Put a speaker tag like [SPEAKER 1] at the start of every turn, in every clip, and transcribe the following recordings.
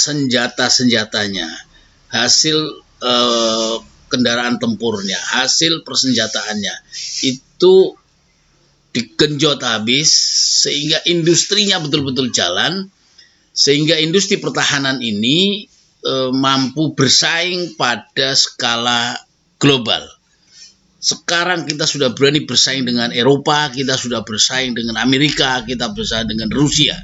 [SPEAKER 1] senjata-senjatanya, hasil kendaraan tempurnya, hasil persenjataannya itu digenjot habis sehingga industrinya betul-betul jalan, sehingga industri pertahanan ini mampu bersaing pada skala global. Sekarang kita sudah berani bersaing dengan Eropa, kita sudah bersaing dengan Amerika, kita bersaing dengan Rusia.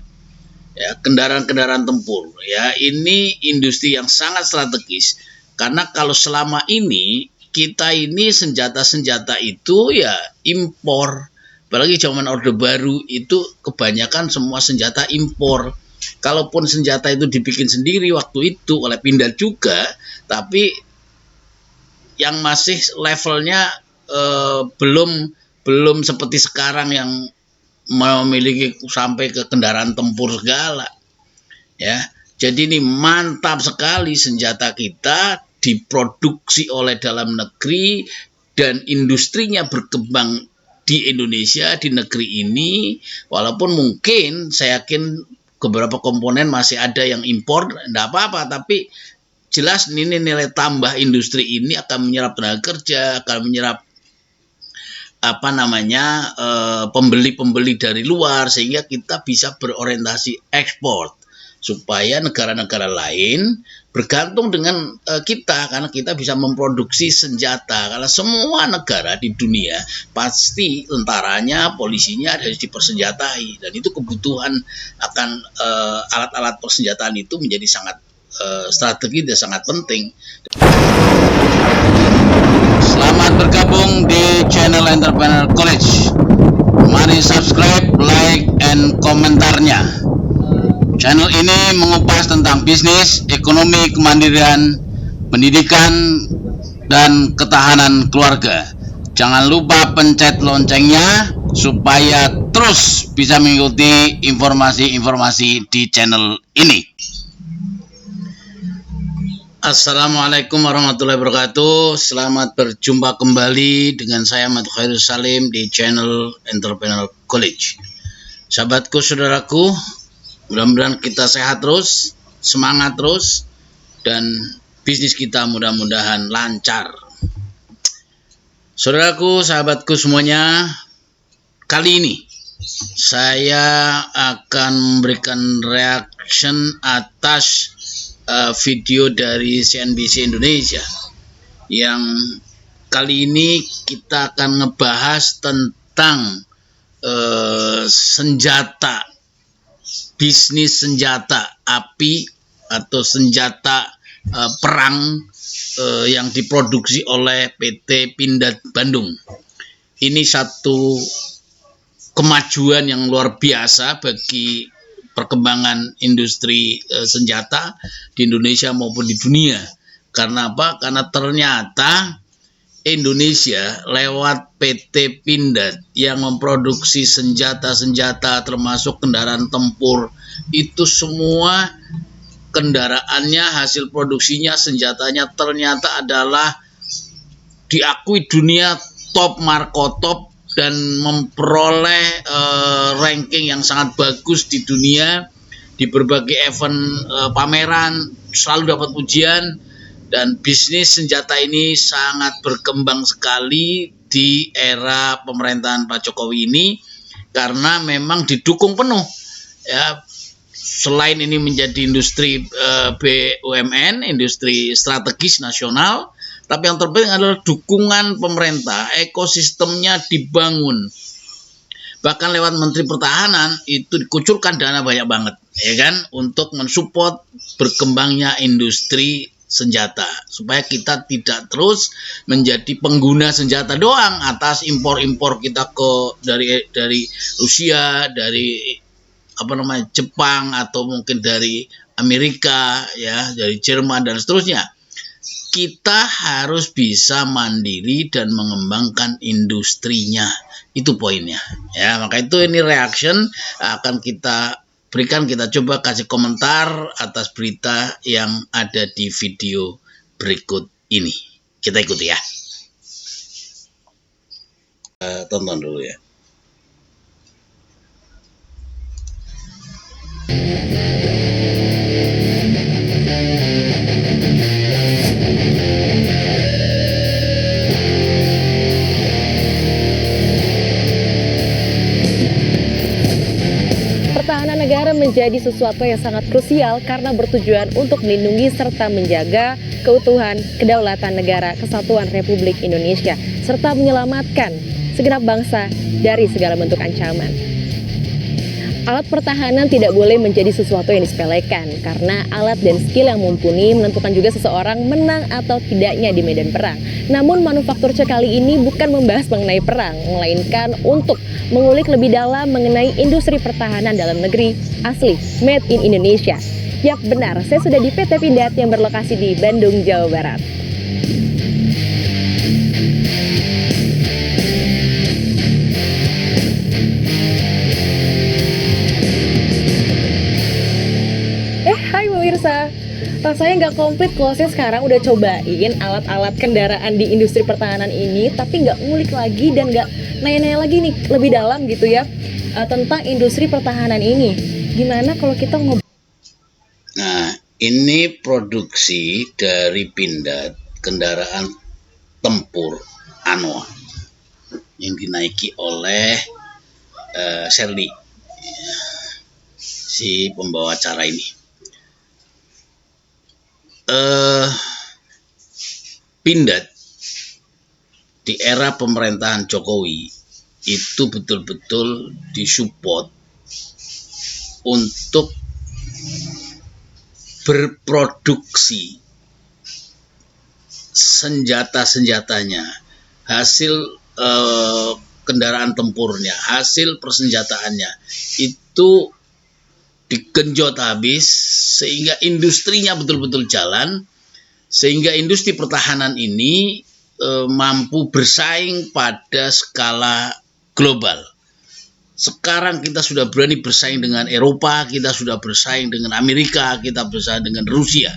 [SPEAKER 1] Ya, kendaraan-kendaraan tempur. Ya, ini industri yang sangat strategis. Karena kalau selama ini kita ini senjata-senjata itu ya impor. Apalagi zaman Orde Baru itu kebanyakan semua senjata impor. Kalaupun senjata itu dibikin sendiri waktu itu oleh Pindad juga, tapi yang masih levelnya belum seperti sekarang yang memiliki sampai ke kendaraan tempur segala. Ya, jadi ini mantap sekali senjata kita diproduksi oleh dalam negeri dan industrinya berkembang di Indonesia, di negeri ini. Walaupun mungkin saya yakin beberapa komponen masih ada yang impor, enggak apa-apa, tapi jelas ini nilai tambah industri ini akan menyerap tenaga kerja, akan menyerap pembeli-pembeli dari luar, sehingga kita bisa berorientasi ekspor supaya negara-negara lain bergantung dengan kita, karena kita bisa memproduksi senjata. Karena semua negara di dunia pasti tentaranya, polisinya harus dipersenjatai, dan itu kebutuhan akan alat-alat persenjataan itu menjadi sangat strategi dan sangat penting. Selamat bergabung di channel Entrepreneur College. Mari subscribe, like, and komentarnya. Channel ini mengupas tentang bisnis, ekonomi, kemandirian, pendidikan, dan ketahanan keluarga. Jangan lupa pencet loncengnya supaya terus bisa mengikuti informasi-informasi di channel ini. Assalamualaikum warahmatullahi wabarakatuh. Selamat berjumpa kembali dengan saya Ahmad Khairul Salim di channel Entrepreneur College. Sahabatku, saudaraku, mudah-mudahan kita sehat terus, semangat terus, dan bisnis kita mudah-mudahan lancar. Saudaraku, sahabatku semuanya, kali ini saya akan memberikan reaction atas video dari CNBC Indonesia yang kali ini kita akan ngebahas tentang senjata, bisnis senjata api atau senjata perang yang diproduksi oleh PT Pindad Bandung. Ini satu kemajuan yang luar biasa bagi perkembangan industri senjata di Indonesia maupun di dunia. Karena apa? Karena ternyata Indonesia lewat PT Pindad yang memproduksi senjata-senjata termasuk kendaraan tempur, itu semua kendaraannya, hasil produksinya, senjatanya ternyata adalah diakui dunia top markotop dan memperoleh ranking yang sangat bagus di dunia, di berbagai event pameran selalu dapat pujian, dan bisnis senjata ini sangat berkembang sekali di era pemerintahan Pak Jokowi ini karena memang didukung penuh. Ya, selain ini menjadi industri BUMN, industri strategis nasional, tapi yang terpenting adalah dukungan pemerintah, ekosistemnya dibangun. Bahkan lewat Menteri Pertahanan itu dikucurkan dana banyak banget, ya kan, untuk mensupport berkembangnya industri senjata supaya kita tidak terus menjadi pengguna senjata doang atas impor-impor kita dari Rusia, dari Jepang, atau mungkin dari Amerika, ya, dari Jerman dan seterusnya. Kita harus bisa mandiri dan mengembangkan industrinya. Itu poinnya. Ya, maka itu ini reaction akan kita berikan, kita coba kasih komentar atas berita yang ada di video berikut ini. Kita ikuti ya. Tonton dulu ya.
[SPEAKER 2] ternyata menjadi sesuatu yang sangat krusial karena bertujuan untuk melindungi serta menjaga keutuhan, kedaulatan negara Kesatuan Republik Indonesia, serta menyelamatkan segenap bangsa dari segala bentuk ancaman. Alat pertahanan tidak boleh menjadi sesuatu yang disepelekan karena alat dan skill yang mumpuni menentukan juga seseorang menang atau tidaknya di medan perang. Namun manufaktur kali ini bukan membahas mengenai perang, melainkan untuk mengulik lebih dalam mengenai industri pertahanan dalam negeri asli Made in Indonesia. Yap, benar, saya sudah di PT Pindad yang berlokasi di Bandung, Jawa Barat. Hai pemirsa, rasanya nggak komplit kalau saya sekarang udah cobain alat-alat kendaraan di industri pertahanan ini, tapi nggak ngulik lagi dan nggak nanya-nanya lagi nih lebih dalam gitu ya tentang industri pertahanan ini. Gimana kalau kita ngobrol?
[SPEAKER 1] Nah, ini produksi dari Pindad, kendaraan tempur Anoa yang dinaiki oleh Sherly, si pembawa acara ini. Pindad di era pemerintahan Jokowi itu betul-betul disupport untuk berproduksi senjata-senjatanya, hasil kendaraan tempurnya, hasil persenjataannya itu digenjot habis sehingga industrinya betul-betul jalan, sehingga industri pertahanan ini mampu bersaing pada skala global. Sekarang kita sudah berani bersaing dengan Eropa, kita sudah bersaing dengan Amerika, kita bersaing dengan Rusia.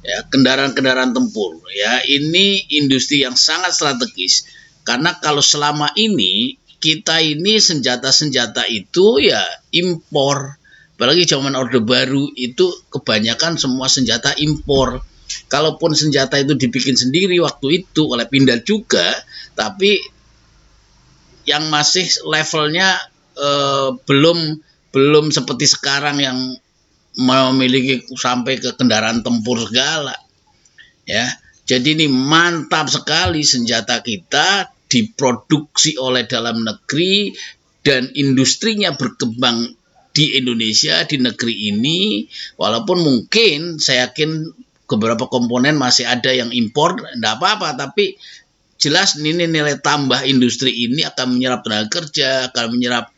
[SPEAKER 1] Ya, kendaraan-kendaraan tempur. Ya, ini industri yang sangat strategis karena kalau selama ini kita ini senjata-senjata itu ya impor. Apalagi zaman Orde Baru itu kebanyakan semua senjata impor. Kalaupun senjata itu dibikin sendiri waktu itu oleh Pindad juga, tapi yang masih levelnya belum seperti sekarang yang memiliki sampai ke kendaraan tempur segala. Ya, jadi ini mantap sekali senjata kita diproduksi oleh dalam negeri dan industrinya berkembang di Indonesia, di negeri ini, walaupun mungkin saya yakin beberapa komponen masih ada yang impor, enggak apa-apa, tapi jelas ini nilai tambah industri ini akan menyerap tenaga kerja, akan menyerap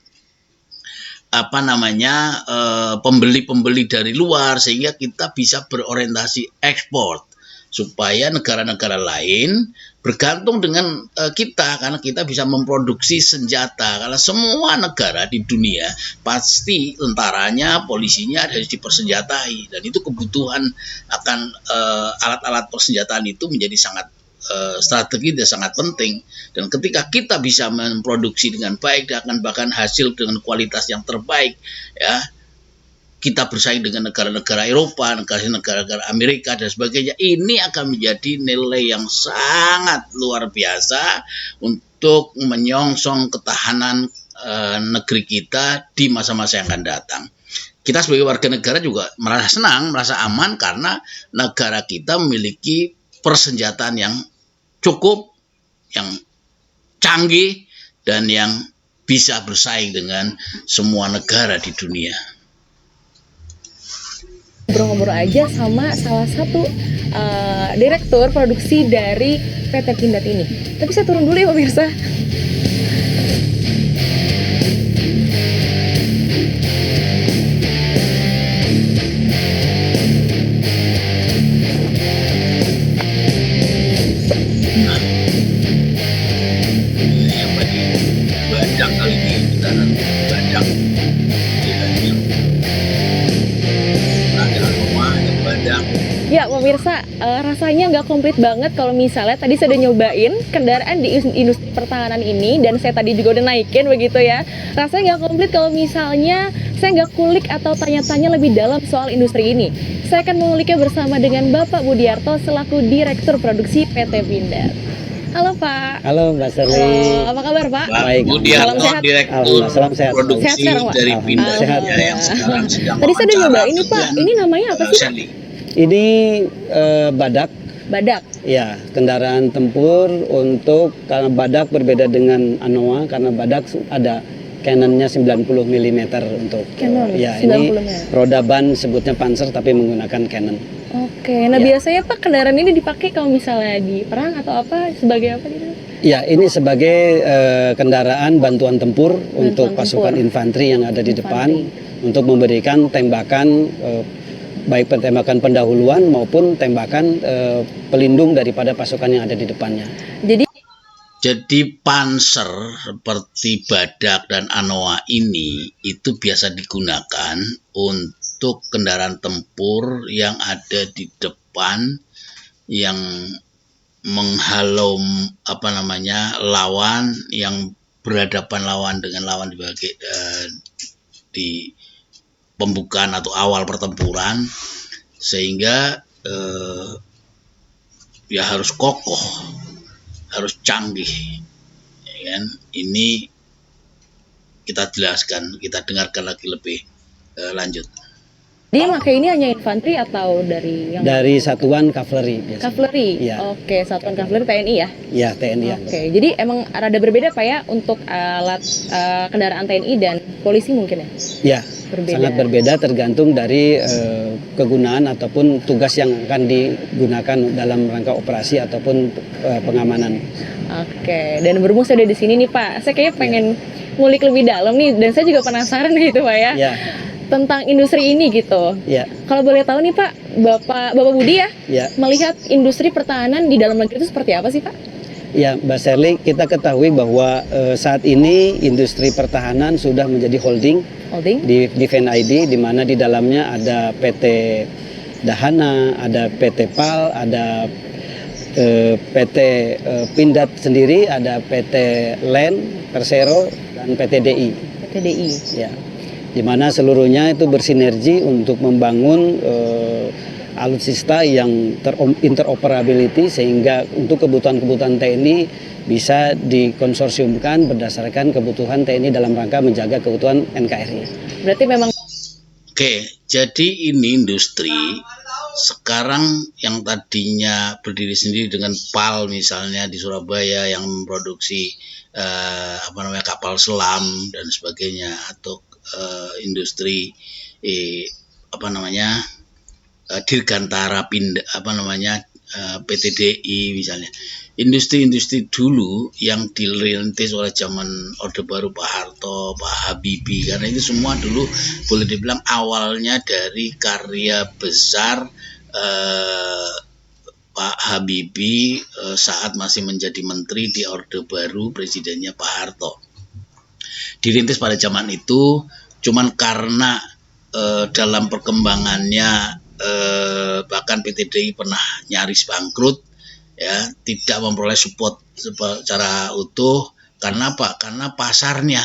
[SPEAKER 1] pembeli-pembeli dari luar, sehingga kita bisa berorientasi ekspor supaya negara-negara lain bergantung dengan kita karena kita bisa memproduksi senjata. Karena semua negara di dunia pasti tentaranya, polisinya harus dipersenjatai, dan itu kebutuhan akan alat-alat persenjataan itu menjadi sangat strategi dan sangat penting. Dan ketika kita bisa memproduksi dengan baik dan bahkan hasil dengan kualitas yang terbaik, ya, kita bersaing dengan negara-negara Eropa, negara-negara Amerika dan sebagainya, ini akan menjadi nilai yang sangat luar biasa untuk menyongsong ketahanan negeri kita di masa-masa yang akan datang. Kita sebagai warga negara juga merasa senang, merasa aman karena negara kita memiliki persenjataan yang cukup, yang canggih, dan yang bisa bersaing dengan semua negara di dunia.
[SPEAKER 2] Ngobrol-ngobrol aja sama salah satu direktur produksi dari PT Pindad ini. Tapi saya turun dulu ya pemirsa.
[SPEAKER 1] Banyak kali ini kendaraan banyak.
[SPEAKER 2] Ya pemirsa, rasanya nggak komplit banget kalau misalnya tadi saya udah nyobain kendaraan di industri pertahanan ini, dan saya tadi juga udah naikin begitu ya. Rasanya nggak komplit kalau misalnya saya nggak kulik atau tanya-tanya lebih dalam soal industri ini. Saya akan menguliknya bersama dengan Bapak Budiarto selaku Direktur Produksi PT Pindad. Halo Pak.
[SPEAKER 3] Halo Mbak Serli.
[SPEAKER 2] Halo, apa kabar Pak?
[SPEAKER 1] Pak
[SPEAKER 3] Baik.
[SPEAKER 1] Budiarto,
[SPEAKER 2] Salam sehat.
[SPEAKER 1] Direktur
[SPEAKER 3] Alhamdulillah, salam sehat.
[SPEAKER 1] Produksi
[SPEAKER 2] Sehat sekarang, Pak?
[SPEAKER 1] dari Pindad
[SPEAKER 3] Sehat.
[SPEAKER 1] ya, yang sekarang sedang
[SPEAKER 2] Tadi saya udah
[SPEAKER 1] wawancara
[SPEAKER 2] nyoba ini Pak.
[SPEAKER 1] dengan,
[SPEAKER 2] Ini namanya apa sih Pak?
[SPEAKER 1] Sally.
[SPEAKER 3] Ini badak,
[SPEAKER 2] Badak.
[SPEAKER 3] ya kendaraan tempur untuk karena badak berbeda dengan Anoa karena badak ada Canonnya 90 mm untuk
[SPEAKER 2] Canon,
[SPEAKER 3] ya
[SPEAKER 2] 90
[SPEAKER 3] ini
[SPEAKER 2] mm.
[SPEAKER 3] roda ban sebutnya Panzer tapi menggunakan Canon.
[SPEAKER 2] Oke, nah
[SPEAKER 3] Ya.
[SPEAKER 2] biasanya Pak kendaraan ini dipakai kalau misalnya di perang atau apa sebagai apa gitu?
[SPEAKER 3] Ya, ini sebagai kendaraan bantuan tempur untuk
[SPEAKER 2] tempur.
[SPEAKER 3] pasukan infanteri yang ada di depan
[SPEAKER 2] Infanteri.
[SPEAKER 3] untuk memberikan tembakan baik tembakan pendahuluan maupun tembakan pelindung daripada pasukan yang ada di depannya.
[SPEAKER 1] Jadi Panzer seperti Badak dan Anoa ini itu biasa digunakan untuk kendaraan tempur yang ada di depan yang menghalau lawan, yang berhadapan lawan dengan lawan di pembukaan atau awal pertempuran, sehingga ya harus kokoh, harus canggih, ya kan? Ini kita jelaskan, kita dengarkan lagi lebih lanjut.
[SPEAKER 2] Dia pakai ini hanya infanteri atau dari yang
[SPEAKER 3] Dari satuan kavaleri biasanya.
[SPEAKER 2] kavaleri?
[SPEAKER 3] Iya.
[SPEAKER 2] Oke, satuan kavaleri TNI ya?
[SPEAKER 3] Ya, TNI. ya.
[SPEAKER 2] Oke, jadi emang rada berbeda Pak ya untuk alat kendaraan TNI dan polisi mungkin ya?
[SPEAKER 3] Ya,
[SPEAKER 2] Berbeda.
[SPEAKER 3] sangat berbeda tergantung dari kegunaan ataupun tugas yang akan digunakan dalam rangka operasi ataupun pengamanan.
[SPEAKER 2] Oke, dan berhubung saya udah di sini nih Pak, saya kayaknya pengen ngulik lebih dalam nih, dan saya juga penasaran gitu Pak ya,
[SPEAKER 3] Ya,
[SPEAKER 2] tentang industri ini gitu.
[SPEAKER 3] ya,
[SPEAKER 2] Kalau boleh tahu nih Pak, Bapak Budi ya,
[SPEAKER 3] ya.
[SPEAKER 2] melihat industri pertahanan di dalam negeri itu seperti apa sih Pak?
[SPEAKER 3] Ya, Mbak Serli, kita ketahui bahwa saat ini industri pertahanan sudah menjadi holding di Defense ID, di mana di dalamnya ada PT Dahana, ada PT PAL, ada PT Pindad sendiri, ada PT LEN, Persero, dan PT DI.
[SPEAKER 2] PTDI.
[SPEAKER 3] Ya, di mana seluruhnya itu bersinergi untuk membangun alutsista yang interoperability sehingga untuk kebutuhan-kebutuhan TNI bisa dikonsorsiumkan berdasarkan kebutuhan TNI dalam rangka menjaga keutuhan NKRI.
[SPEAKER 2] Berarti memang
[SPEAKER 1] Oke, jadi ini industri sekarang yang tadinya berdiri sendiri dengan PAL misalnya di Surabaya yang memproduksi kapal selam dan sebagainya, atau industri Dirgantara PT DI misalnya. Industri-industri dulu yang dirintis oleh zaman Orde Baru Pak Harto, Pak Habibie, karena itu semua dulu boleh dibilang awalnya dari karya besar Pak Habibie saat masih menjadi menteri di Orde Baru, presidennya Pak Harto. Dirintis pada zaman itu, cuman karena dalam perkembangannya bahkan PT DI pernah nyaris bangkrut, ya, tidak memperoleh support secara utuh. Karena apa? Karena pasarnya.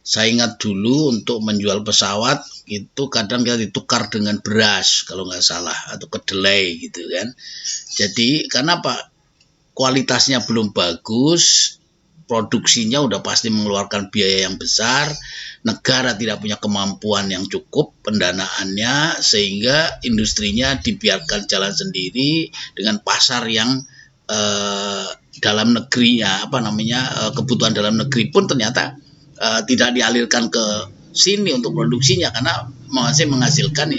[SPEAKER 1] Saya ingat dulu untuk menjual pesawat itu kadang kita ditukar dengan beras kalau nggak salah, atau kedelai gitu kan. Jadi karena apa? Kualitasnya belum bagus, produksinya udah pasti mengeluarkan biaya yang besar, negara tidak punya kemampuan yang cukup pendanaannya, sehingga industrinya dibiarkan jalan sendiri dengan pasar yang dalam negerinya, kebutuhan dalam negeri pun ternyata tidak dialirkan ke sini untuk produksinya karena masih menghasilkan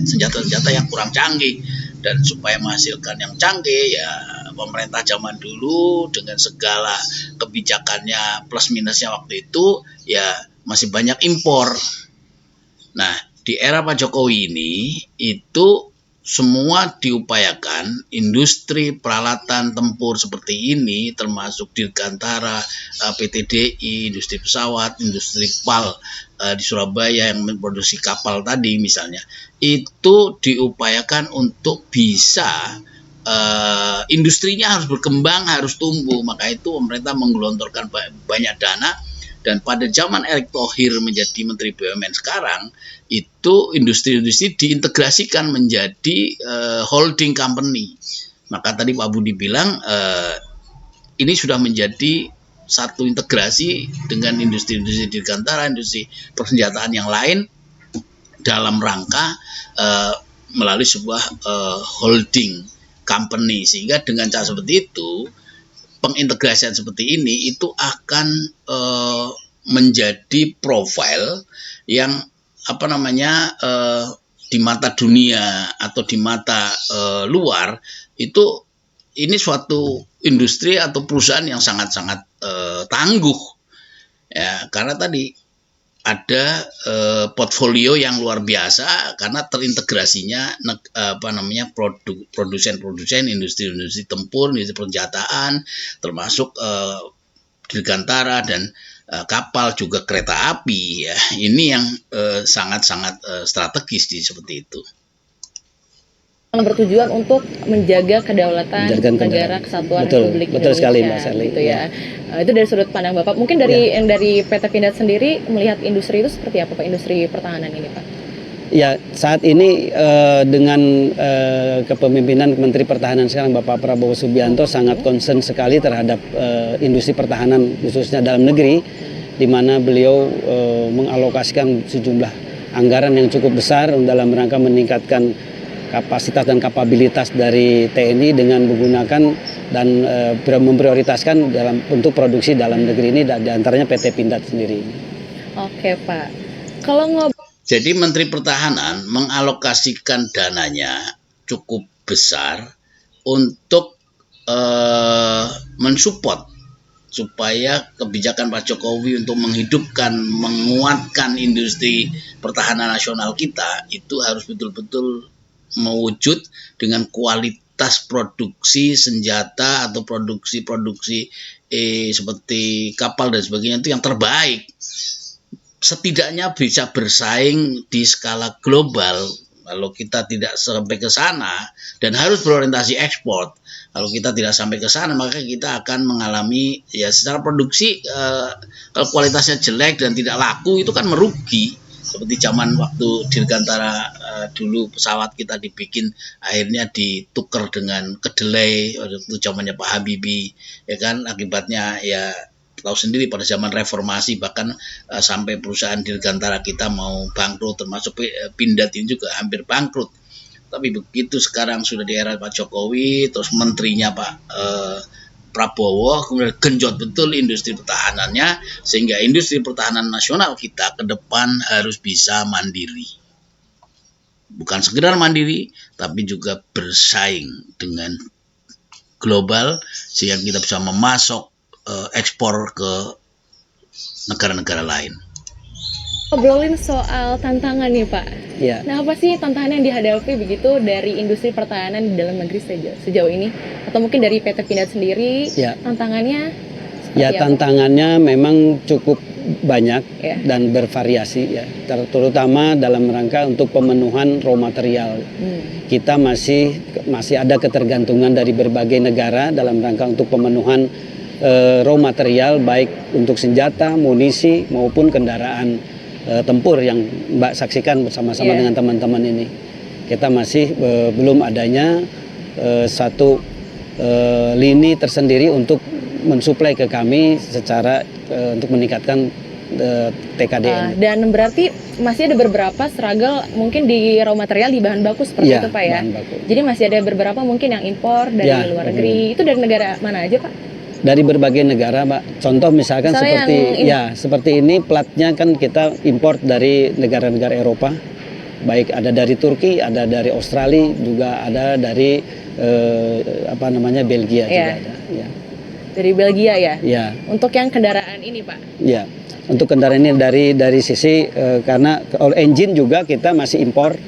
[SPEAKER 1] senjata-senjata yang kurang canggih. Dan supaya menghasilkan yang canggih, ya pemerintah zaman dulu dengan segala kebijakannya plus minusnya waktu itu, ya masih banyak impor. Nah, di era Pak Jokowi ini itu semua diupayakan industri peralatan tempur seperti ini, termasuk Dirgantara, PT DI, industri pesawat, industri PAL di Surabaya yang memproduksi kapal tadi misalnya, itu diupayakan untuk bisa industrinya harus berkembang, harus tumbuh. Maka itu pemerintah menggelontorkan banyak dana. Dan pada zaman Erick Thohir menjadi Menteri BUMN sekarang, itu industri-industri diintegrasikan menjadi holding company. Maka tadi Pak Budi bilang ini sudah menjadi satu integrasi dengan industri-industri dirgantara, industri persenjataan yang lain dalam rangka melalui sebuah holding company, sehingga dengan cara seperti itu pengintegrasian seperti ini itu akan menjadi profil yang di mata dunia atau di mata luar itu ini suatu industri atau perusahaan yang sangat-sangat tangguh ya, karena tadi ada portfolio yang luar biasa karena terintegrasinya produsen industri tempur, industri persenjataan, termasuk dirgantara dan kapal, juga kereta api ya. Ini yang sangat-sangat strategis seperti itu.
[SPEAKER 2] Bertujuan untuk menjaga kedaulatan negara kesatuan Republik Indonesia.
[SPEAKER 3] Betul sekali Mbak Sherly.
[SPEAKER 2] Gitu ya. Itu dari sudut pandang Bapak. Mungkin yang dari PT Pindad sendiri melihat industri itu seperti apa Pak, industri pertahanan ini Pak?
[SPEAKER 3] Ya, saat ini dengan kepemimpinan Menteri Pertahanan sekarang Bapak Prabowo Subianto sangat concern sekali terhadap industri pertahanan khususnya dalam negeri, di mana beliau mengalokasikan sejumlah anggaran yang cukup besar dalam rangka meningkatkan kapasitas dan kapabilitas dari TNI dengan menggunakan dan memprioritaskan untuk produksi dalam negeri ini, di antaranya PT Pindad sendiri.
[SPEAKER 2] Oke Pak, kalau
[SPEAKER 1] jadi Menteri Pertahanan mengalokasikan dananya cukup besar untuk mensupport supaya kebijakan Pak Jokowi untuk menghidupkan, menguatkan industri pertahanan nasional kita itu harus betul-betul mewujud dengan kualitas produksi senjata atau produksi seperti kapal dan sebagainya itu yang terbaik, setidaknya bisa bersaing di skala global. Kalau kita tidak sampai ke sana dan harus berorientasi ekspor, kalau kita tidak sampai ke sana maka kita akan mengalami ya secara produksi kalau kualitasnya jelek dan tidak laku itu kan merugi. Seperti zaman waktu dirgantara dulu pesawat kita dibikin akhirnya ditukar dengan kedelai waktu zamannya Pak Habibie ya kan, akibatnya ya tahu sendiri pada zaman reformasi bahkan sampai perusahaan dirgantara kita mau bangkrut, termasuk Pindad ini juga hampir bangkrut. Tapi begitu sekarang sudah di era Pak Jokowi, terus menterinya Pak Prabowo, kemudian genjot betul industri pertahanannya, sehingga industri pertahanan nasional kita ke depan harus bisa mandiri. Bukan sekedar mandiri, tapi juga bersaing dengan global, sehingga kita bisa memasok ekspor ke negara-negara lain.
[SPEAKER 2] Ngobrolin soal tantangan nih Pak.
[SPEAKER 3] Ya.
[SPEAKER 2] Nah apa sih tantangan yang dihadapi begitu dari industri pertahanan di dalam negeri sejauh ini? Atau mungkin dari PT Pindad sendiri tantangannya?
[SPEAKER 3] Ya tantangannya memang cukup banyak dan bervariasi ya. Terutama dalam rangka untuk pemenuhan raw material. Kita masih ada ketergantungan dari berbagai negara dalam rangka untuk pemenuhan raw material baik untuk senjata, munisi maupun kendaraan tempur yang Mbak saksikan bersama-sama dengan teman-teman ini. Kita masih belum adanya satu lini tersendiri untuk mensuplai ke kami secara untuk meningkatkan TKDN.
[SPEAKER 2] Dan berarti masih ada beberapa struggle mungkin di raw material, di bahan baku seperti itu Pak ya. Jadi masih ada beberapa mungkin yang impor dari luar negeri. Itu dari negara mana aja Pak?
[SPEAKER 3] Dari berbagai negara, Pak. Contoh misalkan seperti ini platnya kan kita import dari negara-negara Eropa. Baik ada dari Turki, ada dari Australia, juga ada dari Belgia juga ada. Ya.
[SPEAKER 2] Dari Belgia ya?
[SPEAKER 3] Ya.
[SPEAKER 2] Untuk yang kendaraan ini, Pak?
[SPEAKER 3] Ya. Untuk kendaraan ini dari sisi karena engine juga kita masih impor.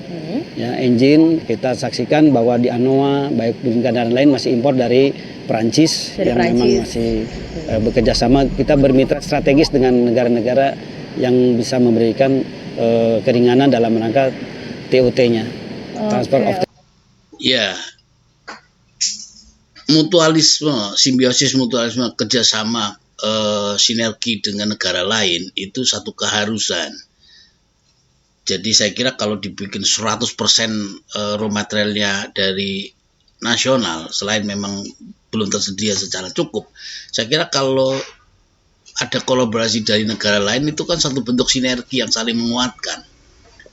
[SPEAKER 3] Ya, engine kita saksikan bahwa di Anoa baik di kendaraan lain masih impor dari Perancis yang memang masih bekerja sama. Kita bermitra strategis dengan negara-negara yang bisa memberikan keringanan dalam rangka TOT-nya, transfer of.
[SPEAKER 1] Ya, mutualisme, simbiosis mutualisme, kerjasama, sinergi dengan negara lain itu satu keharusan. Jadi saya kira kalau dibikin 100% raw materialnya dari nasional selain memang belum tersedia secara cukup. Saya kira kalau ada kolaborasi dari negara lain itu kan satu bentuk sinergi yang saling menguatkan.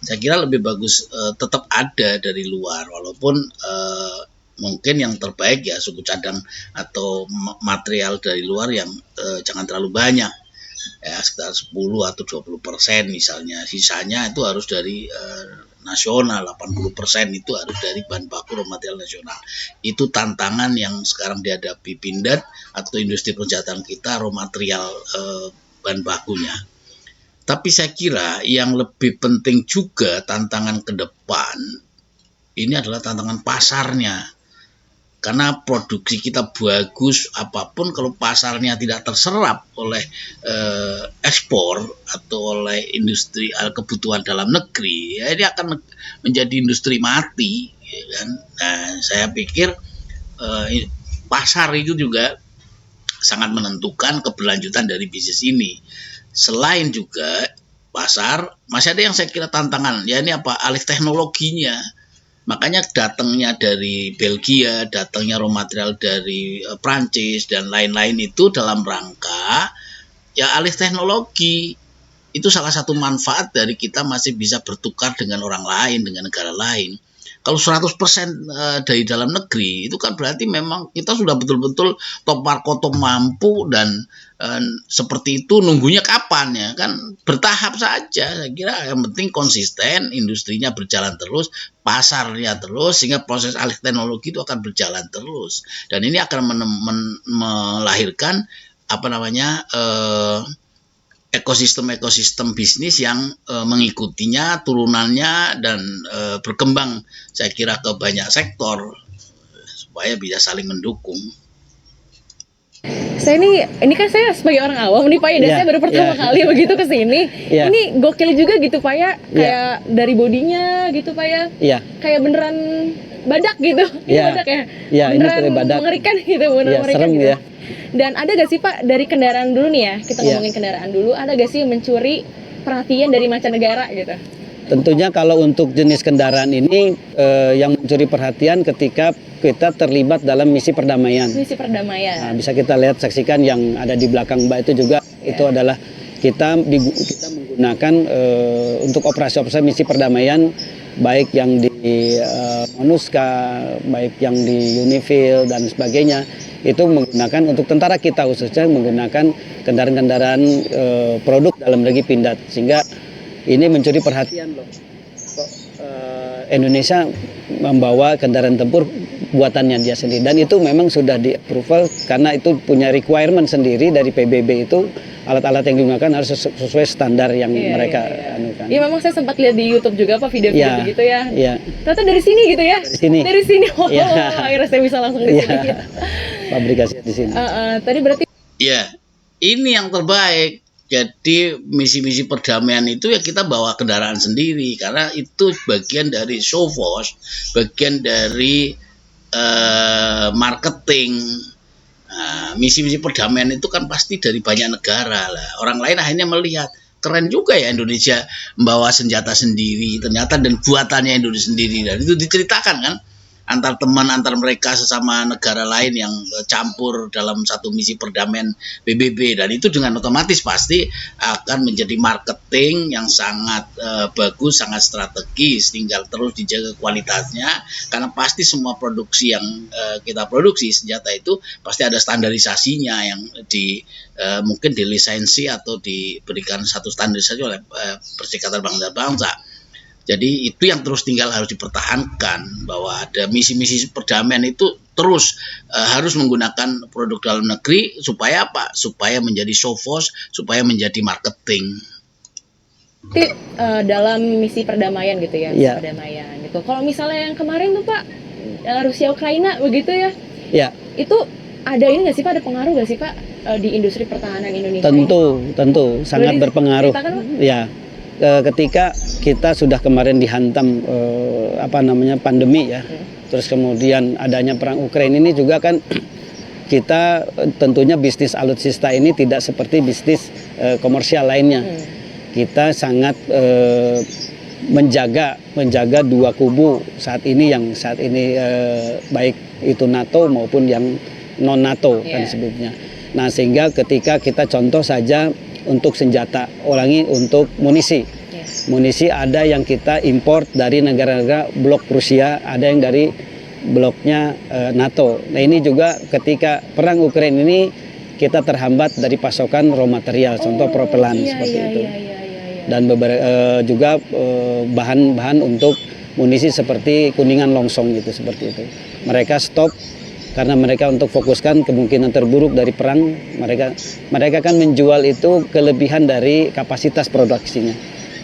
[SPEAKER 1] Saya kira lebih bagus tetap ada dari luar, walaupun mungkin yang terbaik ya suku cadang atau material dari luar yang jangan terlalu banyak, ya sekitar 10 atau 20% misalnya. Sisanya itu harus dari nasional, 80% itu harus dari bahan baku raw material nasional. Itu tantangan yang sekarang dihadapi Pindad atau industri persenjataan kita, raw material bahan bakunya. Tapi saya kira yang lebih penting juga tantangan ke depan ini adalah tantangan pasarnya. Karena produksi kita bagus apapun, kalau pasarnya tidak terserap oleh ekspor atau oleh industri kebutuhan dalam negeri, ya ini akan menjadi industri mati, ya kan? Nah, saya pikir pasar itu juga sangat menentukan keberlanjutan dari bisnis ini. Selain juga pasar, masih ada yang saya kira tantangan, ya ini apa? Alih teknologinya. Makanya datangnya dari Belgia, datangnya raw material dari Prancis dan lain-lain itu dalam rangka ya alih teknologi. Itu salah satu manfaat dari kita masih bisa bertukar dengan orang lain, dengan negara lain. Kalau 100% dari dalam negeri itu kan berarti memang kita sudah betul-betul top marko, top mampu, dan seperti itu nunggunya kapan ya kan, bertahap saja. Saya kira yang penting konsisten, industrinya berjalan terus, pasarnya terus, sehingga proses alih teknologi itu akan berjalan terus, dan ini akan melahirkan ekosistem bisnis yang mengikutinya, turunannya, dan berkembang saya kira ke banyak sektor supaya bisa saling mendukung.
[SPEAKER 2] Saya ini kan saya sebagai orang awam nih Pak ya, dan saya baru pertama kali begitu ke sini. Ini gokil juga gitu Pak ya, kayak dari bodinya gitu Pak ya. Kayak beneran badak gitu. Badak ya. Beneran ini badak. Mengerikan gitu, beneran mengerikan
[SPEAKER 3] serem,
[SPEAKER 2] gitu.
[SPEAKER 3] Ya.
[SPEAKER 2] Dan ada gak sih Pak dari kendaraan dulu nih ya, kita ngomongin kendaraan dulu, ada gak sih yang mencuri perhatian dari mancanegara gitu?
[SPEAKER 3] Tentunya kalau untuk jenis kendaraan ini yang mencuri perhatian ketika kita terlibat dalam misi perdamaian.
[SPEAKER 2] Misi perdamaian.
[SPEAKER 3] Nah, bisa kita lihat, saksikan yang ada di belakang Mbak itu juga, itu adalah kita menggunakan untuk operasi-operasi misi perdamaian, baik yang di MONUSCA, baik yang di UNIFIL dan sebagainya, itu menggunakan untuk tentara kita khususnya menggunakan kendaraan-kendaraan produk dalam negeri Pindad, sehingga ini mencuri perhatian loh. Indonesia membawa kendaraan tempur buatannya dia sendiri, dan itu memang sudah di approval karena itu punya requirement sendiri dari PBB, itu alat-alat yang digunakan harus sesuai standar yang mereka anukan.
[SPEAKER 2] Iya, memang saya sempat lihat di YouTube juga Pak video-video begitu ya.
[SPEAKER 3] Iya.
[SPEAKER 2] Ternyata dari sini gitu ya. Dari sini. Akhirnya saya bisa langsung di sini. Gitu.
[SPEAKER 3] Pabrikasinya di sini.
[SPEAKER 2] Tadi berarti
[SPEAKER 1] ini yang terbaik. Jadi misi-misi perdamaian itu ya kita bawa kendaraan sendiri, karena itu bagian dari show force, bagian dari marketing. Misi-misi perdamaian itu kan pasti dari banyak negara lah. Orang lain akhirnya melihat keren juga ya Indonesia membawa senjata sendiri ternyata, dan buatannya Indonesia sendiri, dan itu diceritakan kan antar teman, antar mereka sesama negara lain yang campur dalam satu misi perdamaian PBB, dan itu dengan otomatis pasti akan menjadi marketing yang sangat bagus, sangat strategis. Tinggal terus dijaga kualitasnya, karena pasti semua produksi yang kita produksi senjata itu pasti ada standarisasinya yang mungkin dilisensi atau diberikan satu standarisasi oleh Perserikatan Bangsa-Bangsa. Jadi itu yang terus tinggal harus dipertahankan, bahwa ada misi-misi perdamaian itu terus harus menggunakan produk dalam negeri, supaya apa? Supaya menjadi show force, supaya menjadi marketing.
[SPEAKER 2] Dalam misi perdamaian gitu ya, misi perdamaian gitu. Kalau misalnya yang kemarin tuh Pak, Rusia Ukraina begitu ya. Itu ada ini nggak sih Pak, ada pengaruh nggak sih Pak di industri pertahanan Indonesia?
[SPEAKER 3] Tentu sangat berpengaruh. Ya. Ketika kita sudah kemarin dihantam pandemi ya, terus kemudian adanya perang Ukraina ini juga kan, kita tentunya bisnis alutsista ini tidak seperti bisnis komersial lainnya. Kita sangat menjaga dua kubu saat ini baik itu NATO maupun yang non NATO kan sebutnya. Nah, sehingga ketika kita contoh saja untuk senjata, untuk munisi. Munisi ada yang kita import dari negara-negara blok Rusia, ada yang dari bloknya NATO. Nah, ini juga ketika perang Ukraina ini kita terhambat dari pasokan raw material, contoh propelan seperti itu. Dan juga bahan-bahan untuk munisi seperti kuningan longsong gitu, seperti itu. Mereka stop karena mereka untuk fokuskan kemungkinan terburuk dari perang. Mereka kan menjual itu kelebihan dari kapasitas produksinya,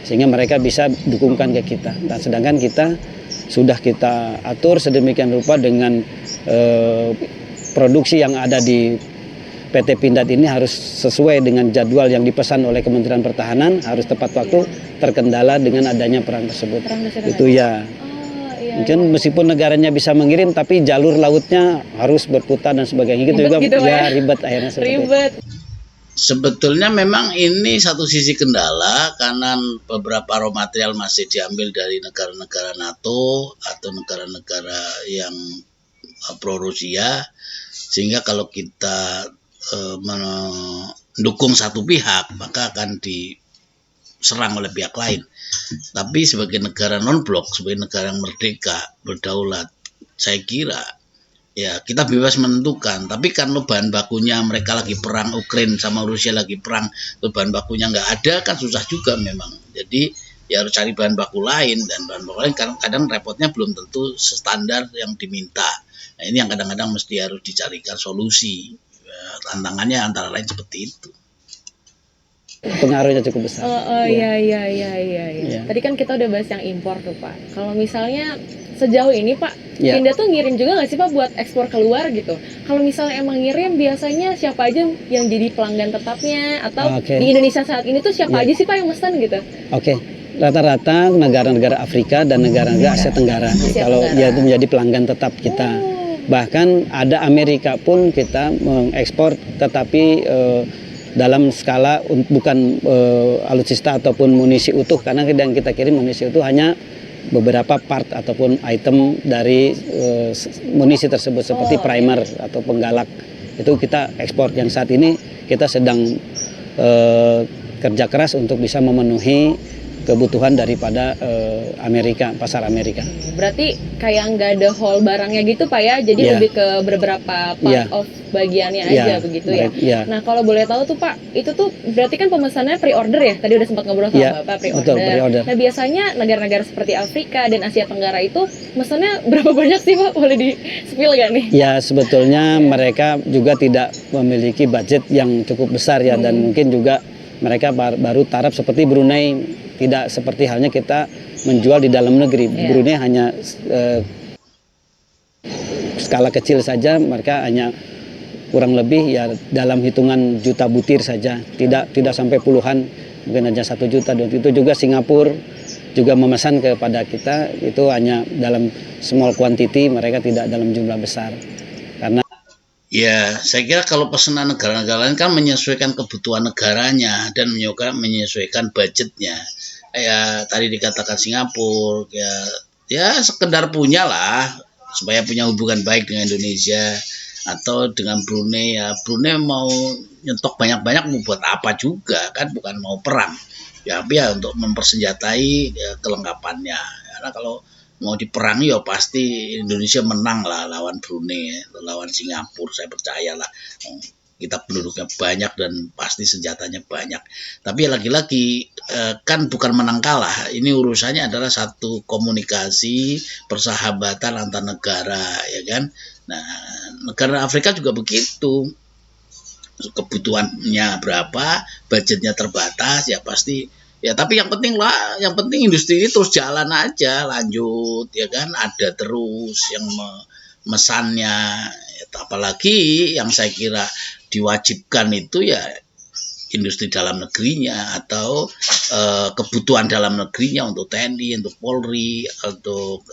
[SPEAKER 3] sehingga mereka bisa dukungkan ke kita. Dan sedangkan kita sudah kita atur sedemikian rupa dengan produksi yang ada di PT Pindad ini harus sesuai dengan jadwal yang dipesan oleh Kementerian Pertahanan, harus tepat waktu, terkendala dengan adanya perang tersebut. Itu ya. Mungkin meskipun negaranya bisa mengirim, tapi jalur lautnya harus berputar dan sebagainya. Gitu juga gitu, ya ribet akhirnya
[SPEAKER 2] ribet.
[SPEAKER 1] Sebetulnya memang ini satu sisi kendala karena beberapa raw material masih diambil dari negara-negara NATO atau negara-negara yang pro Rusia, sehingga kalau kita mendukung satu pihak maka akan diserang oleh pihak lain. Tapi sebagai negara non-blok, sebagai negara yang merdeka, berdaulat, saya kira ya kita bebas menentukan. Tapi kalau bahan bakunya mereka lagi perang, Ukraina sama Rusia lagi perang, bahan bakunya nggak ada kan susah juga memang. Jadi ya harus cari bahan baku lain, dan bahan baku lain kadang repotnya belum tentu standar yang diminta. Nah, ini yang kadang-kadang mesti harus dicarikan solusi. Tantangannya antara lain seperti itu.
[SPEAKER 3] Pengaruhnya cukup besar.
[SPEAKER 2] Iya. Tadi kan kita udah bahas yang impor tuh Pak. Kalau misalnya sejauh ini Pak, Pindad tuh ngirim juga nggak sih Pak buat ekspor keluar gitu? Kalau misalnya emang ngirim, biasanya siapa aja yang jadi pelanggan tetapnya? Atau di Indonesia saat ini tuh siapa aja sih Pak yang mesen gitu?
[SPEAKER 3] Rata-rata negara-negara Afrika dan negara-negara Asia Tenggara. Kalau dia itu menjadi pelanggan tetap kita. Bahkan ada Amerika pun kita mengekspor, tetapi dalam skala bukan alutsista ataupun munisi utuh, karena yang kita kirim munisi utuh hanya beberapa part ataupun item dari munisi tersebut, seperti primer atau penggalak. Itu kita ekspor. Yang saat ini kita sedang kerja keras untuk bisa memenuhi kebutuhan daripada pasar Amerika.
[SPEAKER 2] Berarti kayak nggak ada whole barangnya gitu Pak ya, jadi lebih ke beberapa part of bagiannya aja begitu ya. Nah kalau boleh tahu tuh Pak, itu tuh berarti kan pemesannya pre-order ya? Tadi udah sempat ngobrol sama Bapak, pre-order.
[SPEAKER 3] Betul, pre-order.
[SPEAKER 2] Nah biasanya negara-negara seperti Afrika dan Asia Tenggara itu mesennya berapa banyak sih Pak? Boleh di-spill gak nih?
[SPEAKER 3] Ya sebetulnya mereka juga tidak memiliki budget yang cukup besar ya, dan mungkin juga mereka baru taraf seperti Brunei. Tidak seperti halnya kita menjual di dalam negeri. Brunei hanya skala kecil saja, mereka hanya kurang lebih ya dalam hitungan juta butir saja, tidak sampai puluhan, mungkin hanya 1 juta. Dan itu juga Singapura juga memesan kepada kita, itu hanya dalam small quantity, mereka tidak dalam jumlah besar. Karena
[SPEAKER 1] ya, saya kira kalau pesanan negara-negara lain kan menyesuaikan kebutuhan negaranya dan menyesuaikan budgetnya. Ya tadi dikatakan Singapura, ya sekedar punya lah, supaya punya hubungan baik dengan Indonesia, atau dengan Brunei. Ya Brunei mau nyetok banyak-banyak mau buat apa juga kan, bukan mau perang. Ya untuk mempersenjatai kelengkapannya. Karena kalau mau diperangi ya pasti Indonesia menang lah lawan Brunei, lawan Singapura, saya percayalah. Kita penduduknya banyak dan pasti senjatanya banyak. Tapi lagi-lagi kan bukan menang kalah. Ini urusannya adalah satu komunikasi, persahabatan antar negara, ya kan. Nah, negara Afrika juga begitu. Kebutuhannya berapa, budgetnya terbatas, ya pasti. Ya tapi yang penting industri ini terus jalan aja, lanjut, ya kan. Ada terus yang mesannya. Apalagi yang saya kira diwajibkan itu ya industri dalam negerinya, atau kebutuhan dalam negerinya untuk TNI, untuk Polri, untuk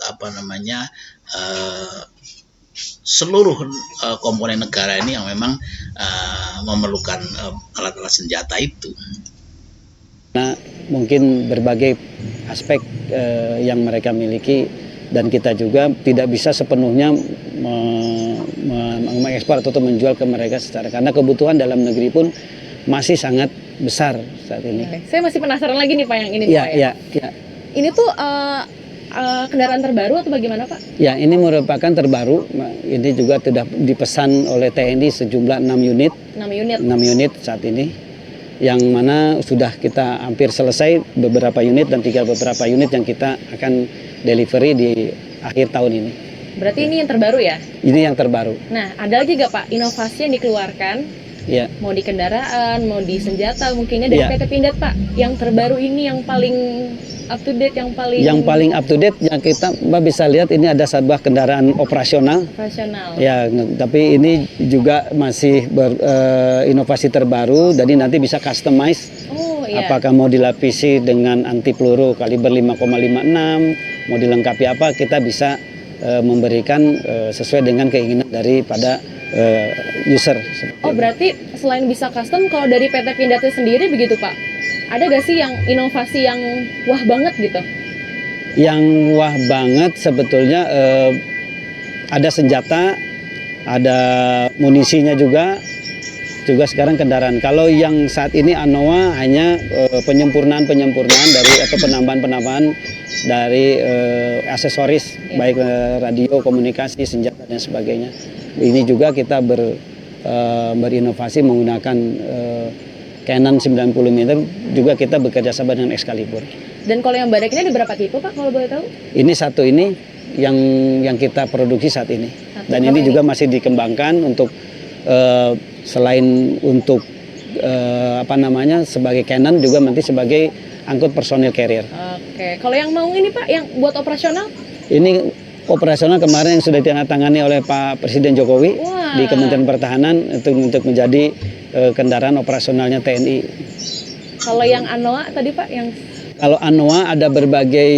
[SPEAKER 1] seluruh komponen negara ini yang memang memerlukan alat-alat senjata itu.
[SPEAKER 3] Nah, mungkin berbagai aspek yang mereka miliki, dan kita juga tidak bisa sepenuhnya mengekspor atau menjual ke mereka karena kebutuhan dalam negeri pun masih sangat besar saat ini.
[SPEAKER 2] Oke. Saya masih penasaran lagi nih Pak yang ini.
[SPEAKER 3] Ya.
[SPEAKER 2] Ini tuh kendaraan terbaru atau bagaimana Pak?
[SPEAKER 3] Ya, ini merupakan terbaru. Ini juga sudah dipesan oleh TNI sejumlah 6 unit. 6 unit saat ini. Yang mana sudah kita hampir selesai beberapa unit dan tinggal beberapa unit yang kita akan delivery di akhir tahun ini.
[SPEAKER 2] Berarti ini yang terbaru ya?
[SPEAKER 3] Ini yang terbaru.
[SPEAKER 2] Nah, ada lagi gak Pak inovasi yang dikeluarkan?
[SPEAKER 3] Ya.
[SPEAKER 2] Mau di kendaraan, mau di senjata mungkinnya dari PT Pindad Pak. Yang terbaru ini yang paling up to date, yang paling
[SPEAKER 3] up to date yang kita Mbak bisa lihat, ini ada sebuah kendaraan operasional. Ya, tapi ini juga masih inovasi terbaru, jadi nanti bisa customize. Apakah mau dilapisi dengan anti peluru kaliber 5,56, mau dilengkapi apa, kita bisa memberikan sesuai dengan keinginan daripada user.
[SPEAKER 2] Berarti selain bisa custom, kalau dari PT Pindad sendiri begitu Pak, ada gak sih yang inovasi yang wah banget gitu?
[SPEAKER 3] Yang wah banget sebetulnya ada senjata, ada munisinya juga sekarang kendaraan. Kalau yang saat ini Anoa hanya penyempurnaan dari atau penambahan dari aksesoris, baik radio, komunikasi, senjata dan sebagainya. Ini juga kita berinovasi menggunakan Canon 90 mm, juga kita bekerja sama dengan Excalibur.
[SPEAKER 2] Dan kalau yang badak ini ada berapa tipe Pak kalau boleh tahu?
[SPEAKER 3] Ini satu ini yang kita produksi saat ini. Dan ini juga masih dikembangkan untuk selain untuk sebagai Canon, juga nanti sebagai angkut personil carrier.
[SPEAKER 2] Oke, kalau yang mau ini Pak, yang buat operasional?
[SPEAKER 3] Ini operasional kemarin yang sudah ditandatangani oleh Pak Presiden Jokowi di Kementerian Pertahanan untuk menjadi kendaraan operasionalnya TNI.
[SPEAKER 2] Kalau yang Anoa tadi Pak,
[SPEAKER 3] kalau Anoa ada berbagai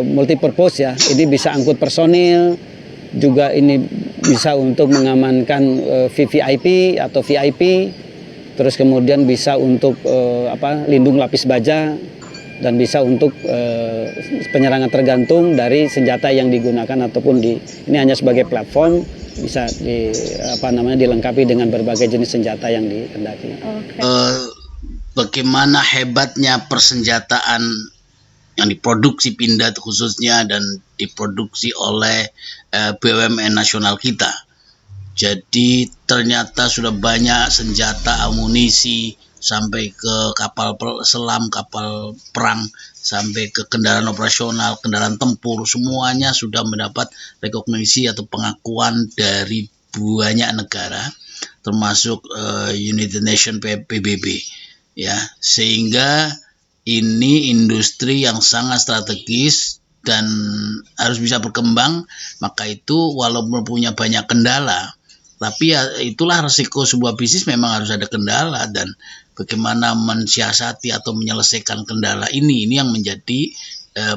[SPEAKER 3] multipurpose ya. Ini bisa angkut personil, juga ini bisa untuk mengamankan VVIP atau VIP, terus kemudian bisa untuk lindung lapis baja, dan bisa untuk penyerangan tergantung dari senjata yang digunakan ataupun ini hanya sebagai platform, bisa dilengkapi dengan berbagai jenis senjata yang dikehendaki.
[SPEAKER 1] Bagaimana hebatnya persenjataan yang diproduksi Pindad khususnya dan diproduksi oleh BUMN nasional kita. Jadi ternyata sudah banyak senjata, amunisi, sampai ke kapal selam, kapal perang, sampai ke kendaraan operasional, kendaraan tempur, semuanya sudah mendapat rekognisi atau pengakuan dari banyak negara, termasuk United Nations PBB, ya, sehingga ini industri yang sangat strategis dan harus bisa berkembang. Maka itu walaupun punya banyak kendala, tapi ya itulah resiko sebuah bisnis, memang harus ada kendala, dan bagaimana mensiasati atau menyelesaikan kendala ini yang menjadi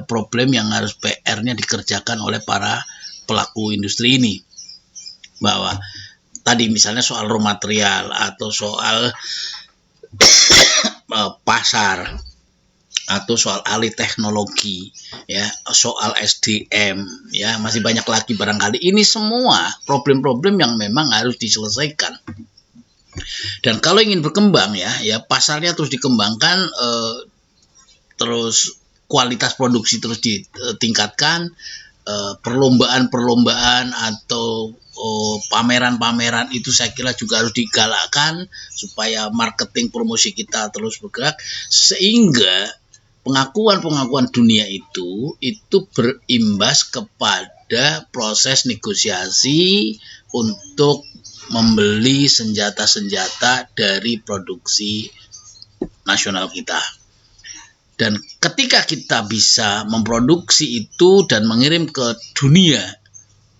[SPEAKER 1] problem yang harus PR-nya dikerjakan oleh para pelaku industri ini. Bahwa tadi misalnya soal raw material atau soal pasar atau soal alih teknologi, ya, soal SDM, ya, masih banyak lagi barangkali. Ini semua problem-problem yang memang harus diselesaikan. Dan kalau ingin berkembang, ya pasarnya terus dikembangkan, terus kualitas produksi terus ditingkatkan, perlombaan-perlombaan atau pameran-pameran itu saya kira juga harus digalakkan supaya marketing promosi kita terus bergerak, sehingga pengakuan dunia itu berimbas kepada proses negosiasi untuk membeli senjata-senjata dari produksi nasional kita. Dan ketika kita bisa memproduksi itu dan mengirim ke dunia,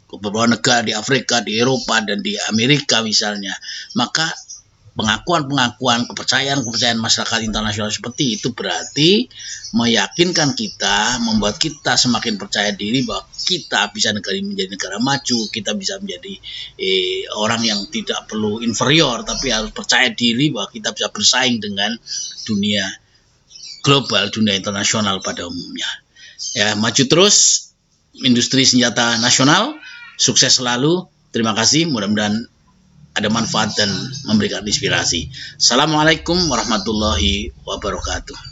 [SPEAKER 1] ke beberapa negara di Afrika, di Eropa, dan di Amerika misalnya, maka pengakuan-pengakuan, kepercayaan masyarakat internasional seperti itu berarti meyakinkan kita, membuat kita semakin percaya diri bahwa kita bisa menjadi negara maju, kita bisa menjadi orang yang tidak perlu inferior, tapi harus percaya diri bahwa kita bisa bersaing dengan dunia global, dunia internasional pada umumnya. Ya, maju terus industri senjata nasional, sukses selalu. Terima kasih, mudah-mudahan ada manfaat dan memberikan inspirasi. Assalamualaikum warahmatullahi wabarakatuh.